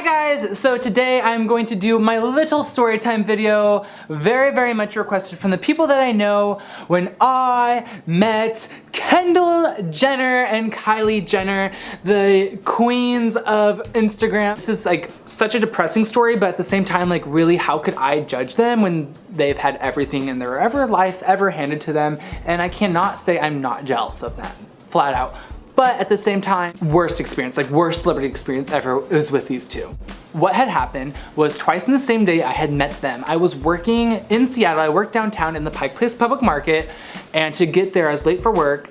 Hi guys! So today I'm going to do my little story time video, very much requested from the people that I know when I met Kendall Jenner and Kylie Jenner, the queens of Instagram. This is like such a depressing story, but at the same time, like really how could I judge them when they've had everything in their life ever handed to them, and I cannot say I'm not jealous of them, flat out. But at the same time, worst experience, like worst celebrity experience ever was with these two. What had happened was twice in the same day I had met them. I was working in Seattle. I worked downtown in the Pike Place Public Market, and to get there I was late for work.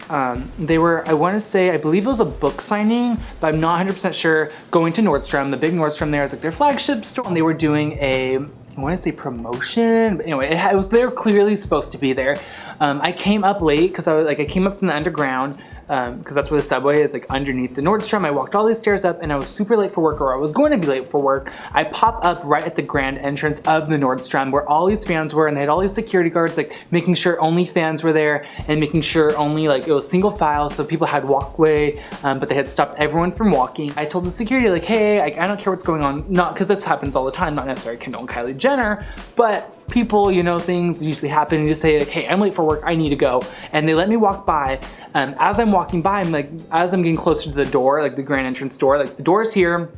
They were, I want to say, I believe it was a book signing, but I'm not 100% sure, going to Nordstrom. The big Nordstrom there is like their flagship store, and they were doing a, I want to say promotion, but anyway, they were clearly supposed to be there. I came up late because I came up from the underground, because that's where the subway is, like underneath the Nordstrom. I walked all these stairs up and I was super late for work, or I was going to be late for work. I pop up right at the grand entrance of the Nordstrom where all these fans were, and they had all these security guards like making sure only fans were there and making sure only like it was single file, so people had walkway, but they had stopped everyone from walking. I told the security like, hey, I don't care what's going on, not because this happens all the time, not necessarily Kendall and Kylie Jenner, but people, you know, things usually happen, and you just say like, hey, I'm late for work, I need to go. And they let me walk by. As I'm walking by, I'm like, as I'm getting closer to the door, like the grand entrance door, like the door's here,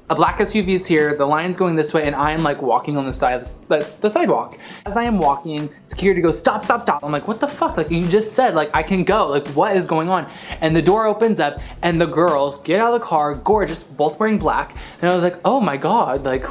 a black SUV is here, the line's going this way, and I'm like walking on the side of the sidewalk. As I am walking, security goes, stop, stop, stop. I'm like, what the fuck? Like, you just said, like, I can go. Like, what is going on? And the door opens up, and the girls get out of the car, gorgeous, both wearing black. And I was like, oh my God, like,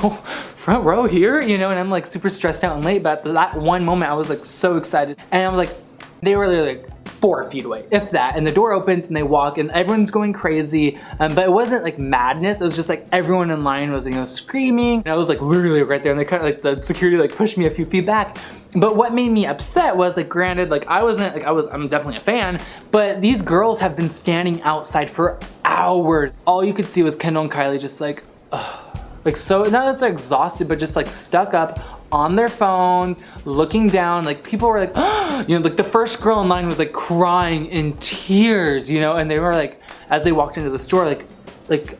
front row here, you know? And I'm like super stressed out and late, but at that one moment, I was like so excited. And I was like, they were literally like 4 feet away, if that, and the door opens and they walk and everyone's going crazy, but it wasn't like madness, it was just like everyone in line was, you know, screaming, and I was like literally right there, and they kind of like, the security like pushed me a few feet back. But what made me upset was, like, granted, like I'm definitely a fan, but these girls have been standing outside for hours. All you could see was Kendall and Kylie just like, ugh, like, so not necessarily exhausted, but just like stuck up on their phones, looking down. Like, people were like, oh, you know, like the first girl in line was like crying in tears, you know, and they were like, as they walked into the store, like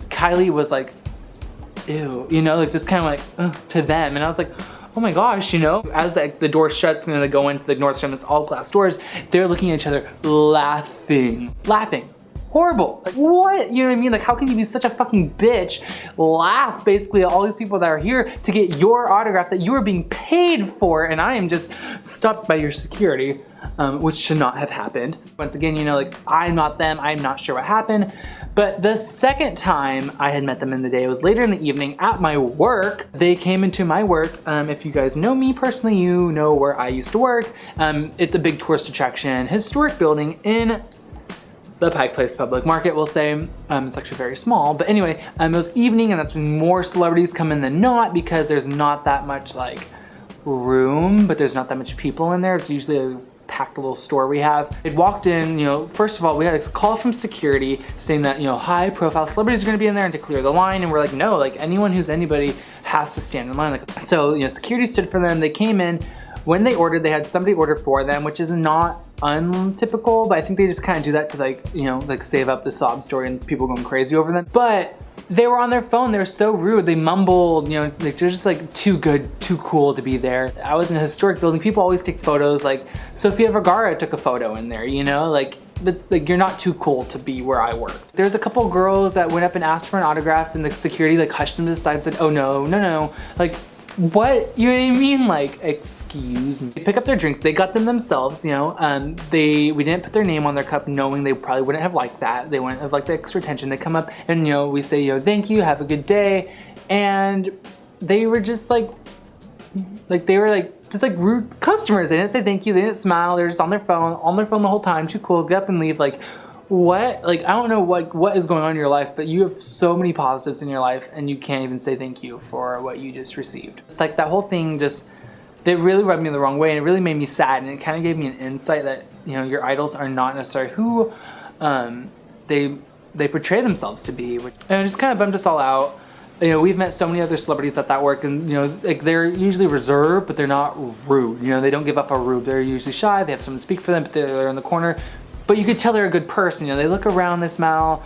Kylie was like, ew, you know, like just kind of like, ugh, to them. And I was like, oh my gosh, you know, as like the door shuts and they go into the Nordstrom, it's all glass doors, they're looking at each other laughing. Horrible. Like, what? You know what I mean? Like, how can you be such a fucking bitch, laugh basically at all these people that are here to get your autograph that you are being paid for, and I am just stopped by your security, which should not have happened. Once again, you know, like, I'm not them, I'm not sure what happened. But the second time I had met them in the day, it was later in the evening at my work. They came into my work. If you guys know me personally, you know where I used to work. It's a big tourist attraction, historic building in the Pike Place Public Market, we'll say. It's actually very small, but anyway, it was evening, and that's when more celebrities come in than not, because there's not that much like room, but there's not that much people in there. It's usually a packed little store we have. It walked in, you know, first of all, we had a call from security saying that, you know, high profile celebrities are gonna be in there and to clear the line, and we're like, no, like anyone who's anybody has to stand in line. Like, so, you know, security stood for them, they came in. When they ordered, they had somebody order for them, which is not untypical, but I think they just kind of do that to, like, you know, like save up the sob story and people going crazy over them. But they were on their phone, they were so rude, they mumbled, you know, like they're just like too good, too cool to be there. I was in a historic building, people always take photos, like Sofia Vergara took a photo in there, you know, like you're not too cool to be where I work. There's a couple girls that went up and asked for an autograph, and the security like hushed them to the side and said, oh no, like, what? You know what I mean? Like, excuse me. They pick up their drinks, they got them themselves, you know. We didn't put their name on their cup knowing they probably wouldn't have liked that. They wouldn't have liked the extra attention. They come up and, you know, we say, you know, thank you, have a good day. And they were just like they were like, just like rude customers. They didn't say thank you, they didn't smile, they're just on their phone the whole time, too cool, get up and leave. Like, what? Like, I don't know what is going on in your life, but you have so many positives in your life, and you can't even say thank you for what you just received. It's like that whole thing just, it really rubbed me the wrong way, and it really made me sad, and it kind of gave me an insight that, you know, your idols are not necessarily who they portray themselves to be, and it just kind of bummed us all out. You know, we've met so many other celebrities at that work, and, you know, like, they're usually reserved, but they're not rude. You know, they don't give up a rude. They're usually shy, they have someone to speak for them, but they're in the corner. But you could tell they're a good person, you know, they look around, they smile,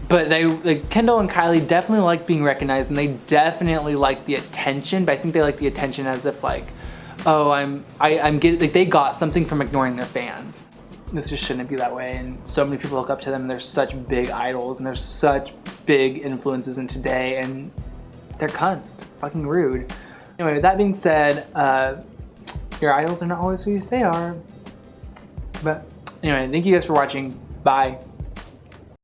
But like Kendall and Kylie definitely like being recognized, and they definitely like the attention, but I think they like the attention as if like, oh, I'm getting, like they got something from ignoring their fans. This just shouldn't be that way, and so many people look up to them, and they're such big idols, and they're such big influences in today, and they're cunts. Fucking rude. Anyway, with that being said, your idols are not always who you say are. But anyway, thank you guys for watching. Bye.